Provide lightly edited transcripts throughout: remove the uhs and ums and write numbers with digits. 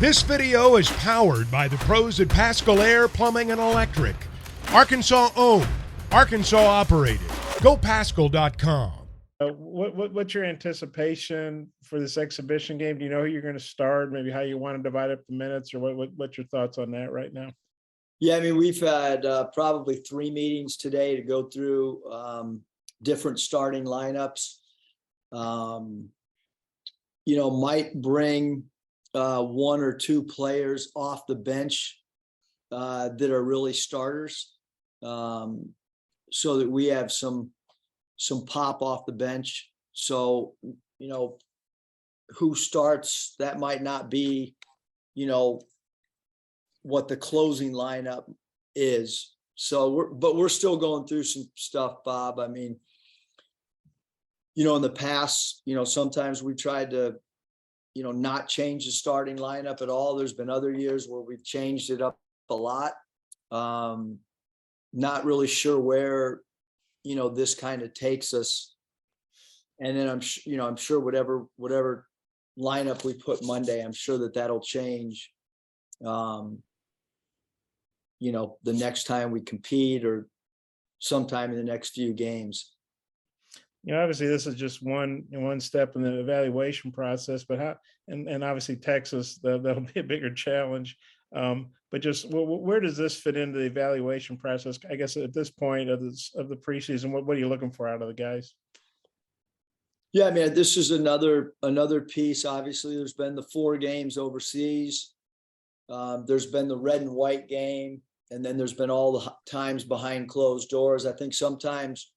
This video is powered by the pros at Pascal Air Plumbing and Electric. Arkansas owned, Arkansas operated. GoPascal.com. What's your anticipation for this exhibition game? Do you know who you're going to start? Maybe how you want to divide up the minutes, or what's your thoughts on that right now? Yeah, I mean, we've had probably 3 meetings today to go through different starting lineups. Might bring 1 or 2 players off the bench that are really starters, so that we have some pop off the bench. So, who starts, that might not be, what the closing lineup is. So we're still going through some stuff, Bob. I mean, in the past, sometimes we tried to, not change the starting lineup at all. There's been other years where we've changed it up a lot. Not really sure where, this kind of takes us. And then I'm sure whatever lineup we put Monday, I'm sure that'll change. The next time we compete, or sometime in the next few games. Obviously this is just one step in the evaluation process, but and obviously Texas, that'll be a bigger challenge. But just where does this fit into the evaluation process? I guess at this point of the preseason, what are you looking for out of the guys? Yeah, I mean, this is another piece. Obviously, there's been the 4 games overseas. There's been the red and white game, and then there's been all the times behind closed doors. I think sometimes,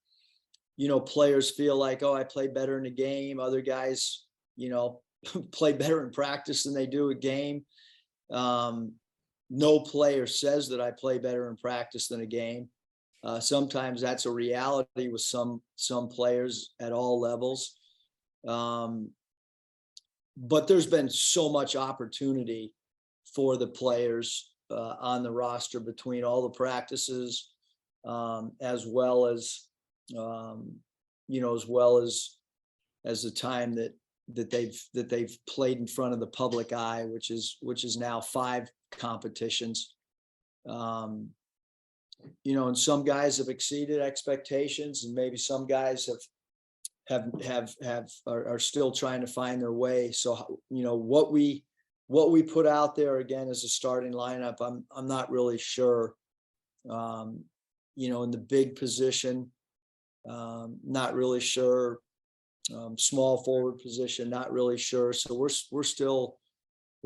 players feel like, oh, I play better in a game. Other guys, play better in practice than they do a game. No player says that I play better in practice than a game. Sometimes that's a reality with some players at all levels. But there's been so much opportunity for the players on the roster between all the practices, as well as the time that they've played in front of the public eye, which is now 5 competitions. And some guys have exceeded expectations, and maybe some guys are still trying to find their way. So, what we put out there again as a starting lineup, I'm not really sure. In the big position, not really sure. Small forward position, not really sure. So we're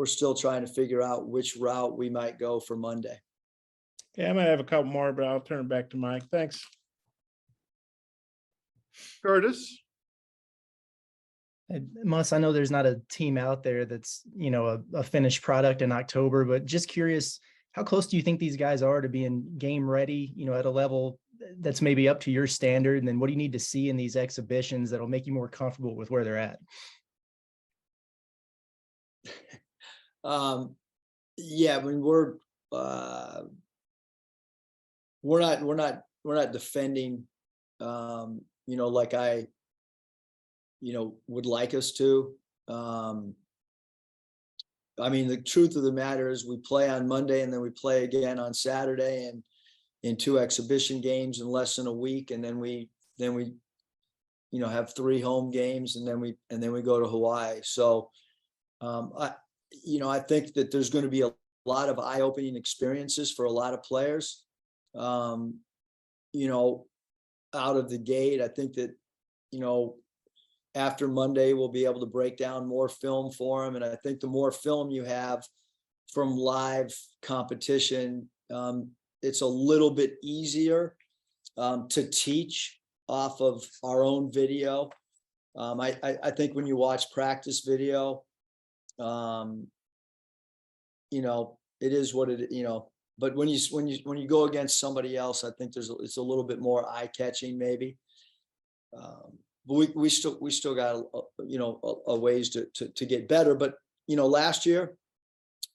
still trying to figure out which route we might go for Monday. Yeah, I might have a couple more, but I'll turn it back to Mike. Thanks. Curtis. Muss, I know there's not a team out there that's, a finished product in October, but just curious, how close do you think these guys are to being game ready, at a level that's maybe up to your standard? And then what do you need to see in these exhibitions that'll make you more comfortable with where they're at? Yeah, I mean, we're not defending, like I, would like us to. I mean, the truth of the matter is we play on Monday, and then we play again on Saturday, and in 2 exhibition games in less than a week. And then we have 3 home games, and then we go to Hawaii. So, I think that there's going to be a lot of eye-opening experiences for a lot of players. Out of the gate, I think that, after Monday, we'll be able to break down more film for them. And I think the more film you have from live competition, it's a little bit easier to teach off of our own video. I think when you watch practice video, it is what it, but when you go against somebody else, I think it's a little bit more eye-catching maybe. But we still got a ways to get better. But last year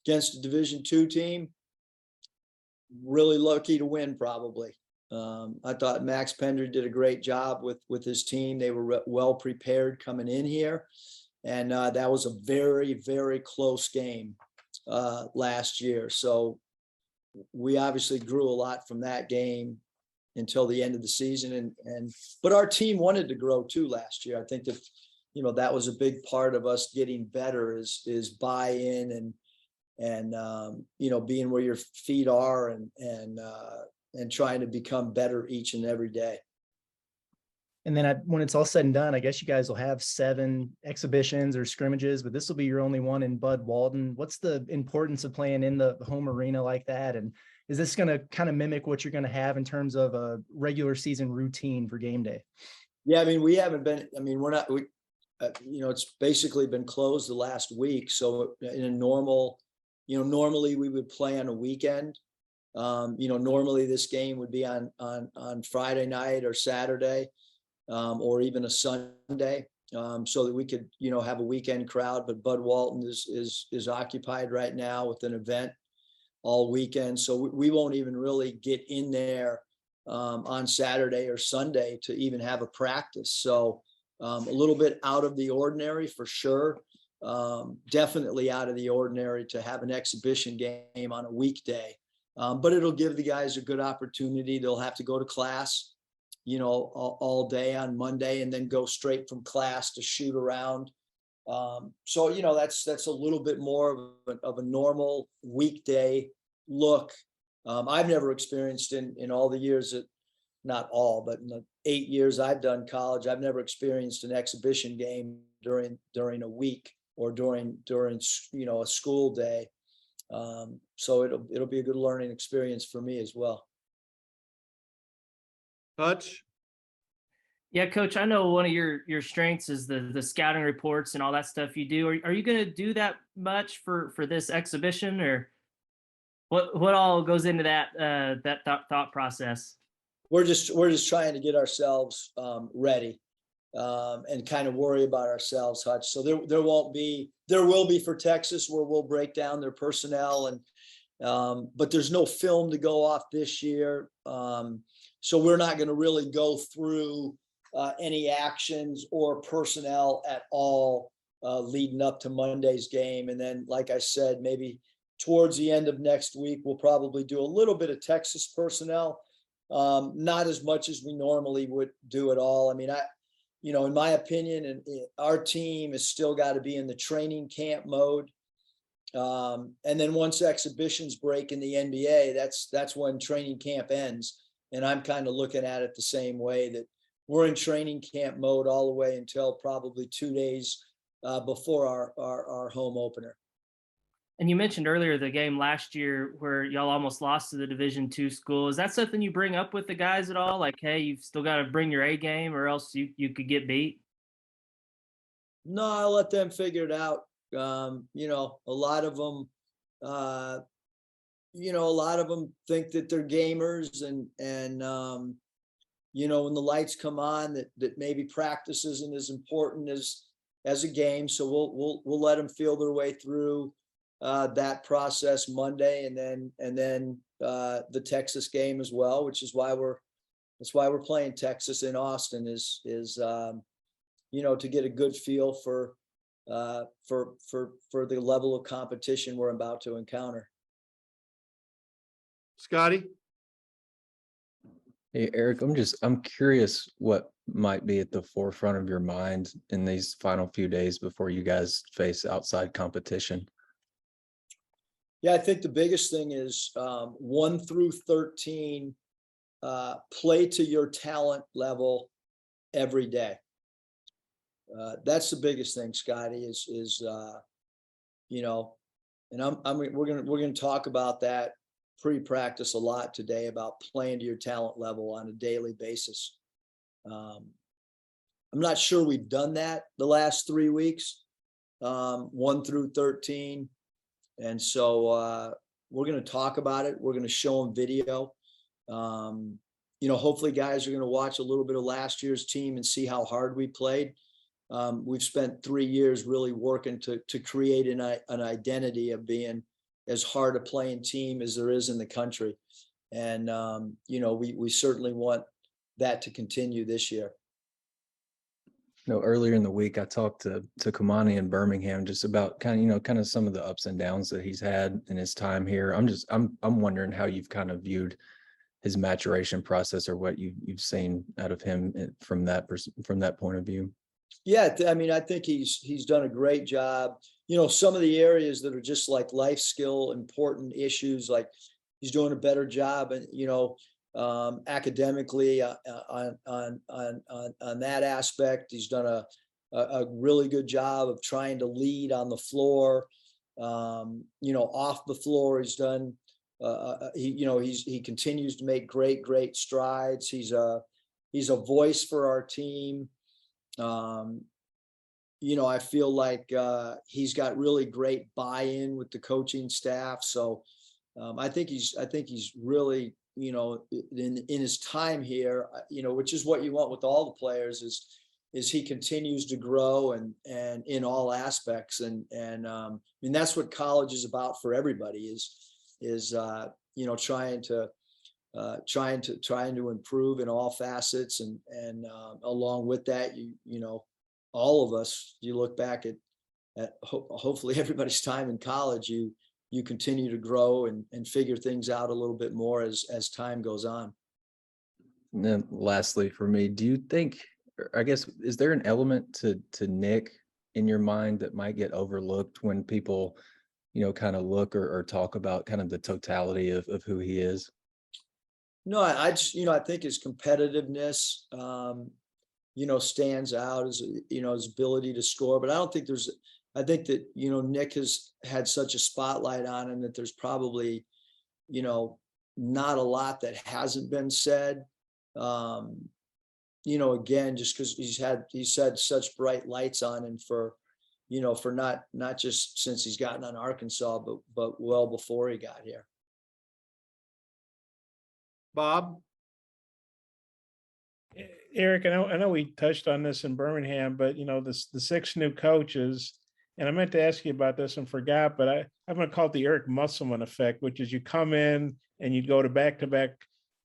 against a Division II team, really lucky to win probably. I thought Max Pender did a great job with his team. They were well prepared coming in here, and that was a very, very close game. last year. So we obviously grew a lot from that game until the end of the season. But our team wanted to grow too last year. I think that, that was a big part of us getting better is buy-in and being where your feet are and trying to become better each and every day. And then when it's all said and done, I guess you guys will have 7 exhibitions or scrimmages, but this will be your only one in Bud Walton. What's the importance of playing in the home arena like that? And is this going to kind of mimic what you're going to have in terms of a regular season routine for game day? Yeah, I mean, we haven't been, we're not, it's basically been closed the last week. So in a normal, normally we would play on a weekend. Normally this game would be on Friday night or Saturday. Or even a Sunday, so that we could, have a weekend crowd. But Bud Walton is occupied right now with an event all weekend, so we won't even really get in there on Saturday or Sunday to even have a practice. So a little bit out of the ordinary for sure. Definitely out of the ordinary to have an exhibition game on a weekday, but it'll give the guys a good opportunity. They'll have to go to class all day on Monday and then go straight from class to shoot around. So, that's a little bit more of a normal weekday look. I've never experienced in all the years that, not all, but in the 8 years I've done college, I've never experienced an exhibition game during a week or during a school day. So it'll be a good learning experience for me as well. Hutch? Yeah, Coach, I know one of your strengths is the scouting reports and all that stuff you do. Are you going to do that much for this exhibition, or what all goes into that thought process? We're just trying to get ourselves ready and kind of worry about ourselves, Hutch. So there will be for Texas where we'll break down their personnel but there's no film to go off this year. So we're not going to really go through any actions or personnel at all leading up to Monday's game. And then, like I said, maybe towards the end of next week, we'll probably do a little bit of Texas personnel, not as much as we normally would do at all. I mean, in my opinion, and our team has still got to be in the training camp mode. And then once exhibitions break in the NBA, that's when training camp ends. And I'm kind of looking at it the same way, that we're in training camp mode all the way until probably 2 days before our home opener. And you mentioned earlier the game last year where y'all almost lost to the Division II school. Is that something you bring up with the guys at all? Like, hey, you've still got to bring your A game or else you could get beat? No, I'll let them figure it out. A lot of them, a lot of them think that they're gamers and when the lights come on that maybe practice isn't as important as a game. So we'll let them feel their way through that process Monday and then the Texas game as well, which is why we're playing Texas in Austin is to get a good feel for the level of competition we're about to encounter. Scotty? Hey, Eric, I'm curious what might be at the forefront of your mind in these final few days before you guys face outside competition. Yeah, I think the biggest thing is 1 through 13, play to your talent level every day. That's the biggest thing, Scotty, and we're going to talk about that pre-practice a lot today, about playing to your talent level on a daily basis. I'm not sure we've done that the last 3 weeks, 1 through 13. And so we're going to talk about it. We're going to show them video. Hopefully guys are going to watch a little bit of last year's team and see how hard we played. We've spent 3 years really working to create an identity of being as hard a playing team as there is in the country. And, we certainly want that to continue this year. Earlier in the week, I talked to Kamani in Birmingham just about kind of some of the ups and downs that he's had in his time here. I'm wondering how you've kind of viewed his maturation process, or what you've seen out of him from that point of view. Yeah, I mean, I think he's done a great job. Some of the areas that are just like life skill important issues, like he's doing a better job, and academically on that aspect. He's done a really good job of trying to lead on the floor. Off the floor, he's done. He continues to make great strides. He's a voice for our team. I feel like he's got really great buy-in with the coaching staff. So I think he's really, in his time here, which is what you want with all the players, is he continues to grow and in all aspects. And I mean, that's what college is about for everybody, is trying to improve in all facets. And along with that, all of us, you look back at hopefully everybody's time in college, you continue to grow and figure things out a little bit more as time goes on. And then lastly for me, do you think, I guess, is there an element to Nick in your mind that might get overlooked when people, kind of look or talk about kind of the totality of who he is? No, I just, I think his competitiveness, stands out as, his ability to score, but I think that, Nick has had such a spotlight on him that there's probably, not a lot that hasn't been said. Again, just because he's had such bright lights on him for not just since he's gotten on Arkansas, but well before he got here. Bob? Eric, I know we touched on this in Birmingham, but the 6 new coaches, and I meant to ask you about this and forgot, but I'm going to call it the Eric Musselman effect, which is you come in and you go to back-to-back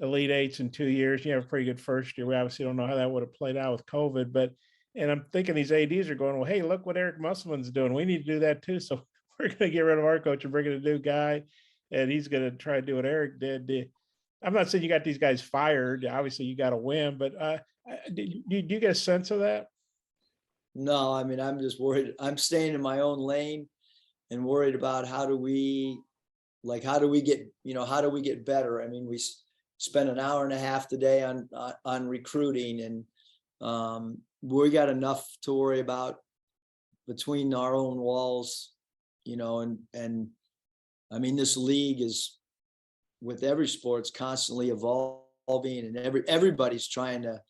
Elite Eights in 2 years. You have a pretty good first year. We obviously don't know how that would have played out with COVID, and I'm thinking these ADs are going, well, hey, look what Eric Musselman's doing. We need to do that too. So we're going to get rid of our coach and bring in a new guy, and he's going to try to do what Eric did. I'm not saying you got these guys fired. Obviously, you got to win, but do you get a sense of that? No, I mean, I'm just worried. I'm staying in my own lane and worried about how do we get better? I mean, we spent an hour and a half today on recruiting, and we got enough to worry about between our own walls, and I mean, this league is, with every sport's constantly evolving, and everybody's trying to,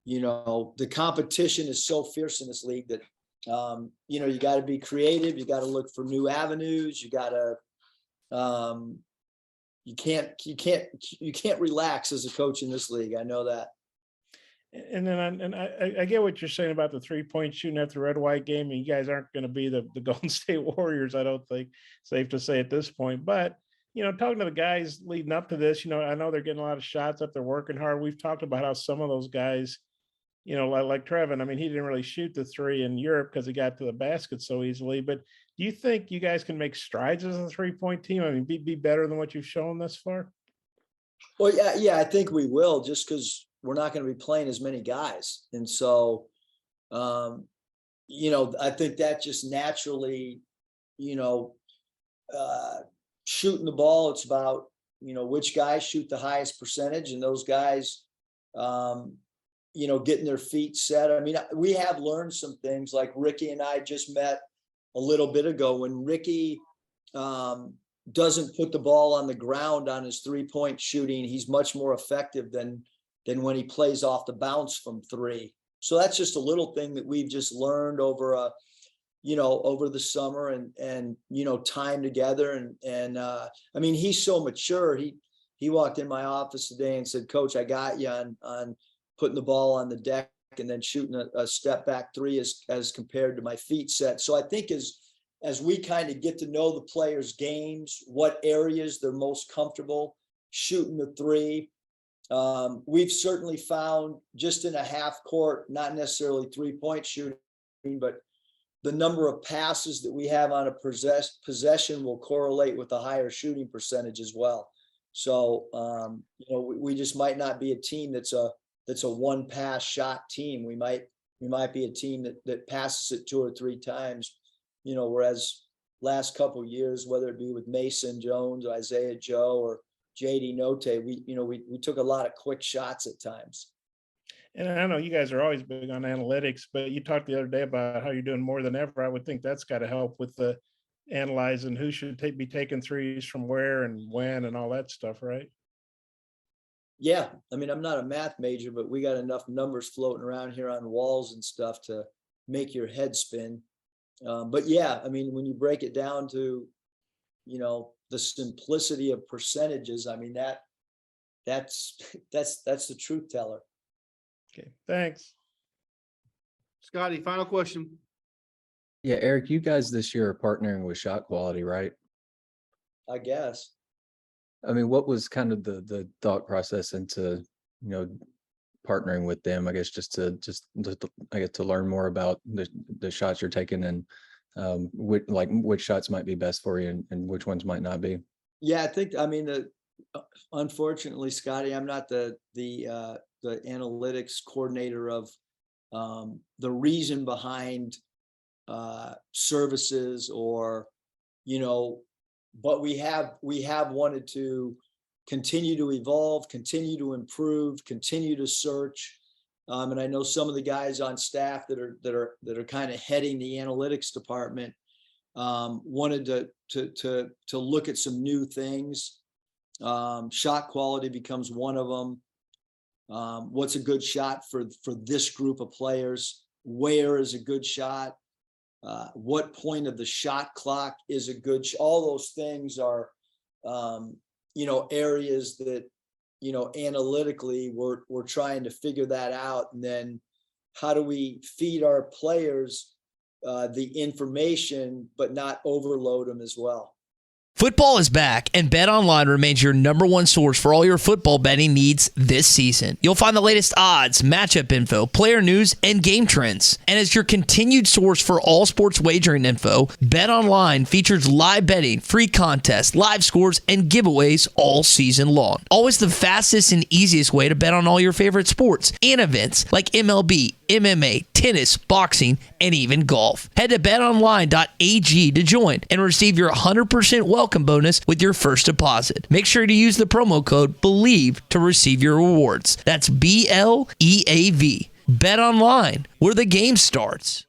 the competition is so fierce in this league that, you got to be creative. You got to look for new avenues. You got to, you can't relax as a coach in this league. I know that. And then I get what you're saying about the 3-point shooting after the red-white game. And you guys aren't going to be the Golden State Warriors, I don't think, safe to say at this point. But talking to the guys leading up to this, I know they're getting a lot of shots up. They're working hard. We've talked about how some of those guys, like Trevin, I mean, he didn't really shoot the 3 in Europe because he got to the basket so easily. But do you think you guys can make strides as a 3-point team? I mean, be better than what you've shown thus far? Well, yeah, I think we will, just because we're not going to be playing as many guys. And so, I think that just naturally, shooting the ball, it's about, which guys shoot the highest percentage, and those guys, getting their feet set. I mean, we have learned some things, like Ricky and I just met a little bit ago. When Ricky doesn't put the ball on the ground on his 3-point shooting, he's much more effective than when he plays off the bounce from 3. So that's just a little thing that we've just learned over over the summer and time together. And I mean, he's so mature. He walked in my office today and said, Coach, I got you on putting the ball on the deck and then shooting a step back 3 as compared to my feet set. So I think as we kind of get to know the players' games, what areas they're most comfortable shooting the 3, We've certainly found just in a half court, not necessarily 3-point shooting, but the number of passes that we have on a possession will correlate with a higher shooting percentage as well. So, we just might not be a team that's a one pass shot team. We might be a team that passes it 2 or 3 times, whereas last couple of years, whether it be with Mason Jones, Isaiah Joe, or JD Note, we took a lot of quick shots at times. And I know you guys are always big on analytics, but you talked the other day about how you're doing more than ever. I would think that's got to help with the analyzing who should be taking threes from where and when and all that stuff, right? Yeah. I mean, I'm not a math major, but we got enough numbers floating around here on walls and stuff to make your head spin. But yeah, I mean, when you break it down to, the simplicity of percentages, I mean, that's the truth teller. Okay, thanks. Scotty, final question. Yeah, Eric, you guys this year are partnering with Shot Quality, right? I guess. I mean, what was kind of the thought process into, partnering with them? I guess just to learn more about the shots you're taking and which shots might be best for you and which ones might not be. Yeah, unfortunately, Scotty, I'm not the analytics coordinator of the reason behind services or, but we have wanted to continue to evolve, continue to improve, continue to search. And I know some of the guys on staff that are kind of heading the analytics department wanted to look at some new things. Shot quality becomes one of them. What's a good shot for this group of players? Where is a good shot? What point of the shot clock is a good all those things are areas that analytically we're trying to figure that out. And then how do we feed our players the information but not overload them as well? Football is back, and BetOnline remains your #1 source for all your football betting needs this season. You'll find the latest odds, matchup info, player news, and game trends. And as your continued source for all sports wagering info, BetOnline features live betting, free contests, live scores, and giveaways all season long. Always the fastest and easiest way to bet on all your favorite sports and events like MLB, MMA, tennis, boxing, and even golf. Head to betonline.ag to join and receive your 100% welcome bonus with your first deposit. Make sure to use the promo code BELIEVE to receive your rewards. That's BLEAV. Bet online, where the game starts.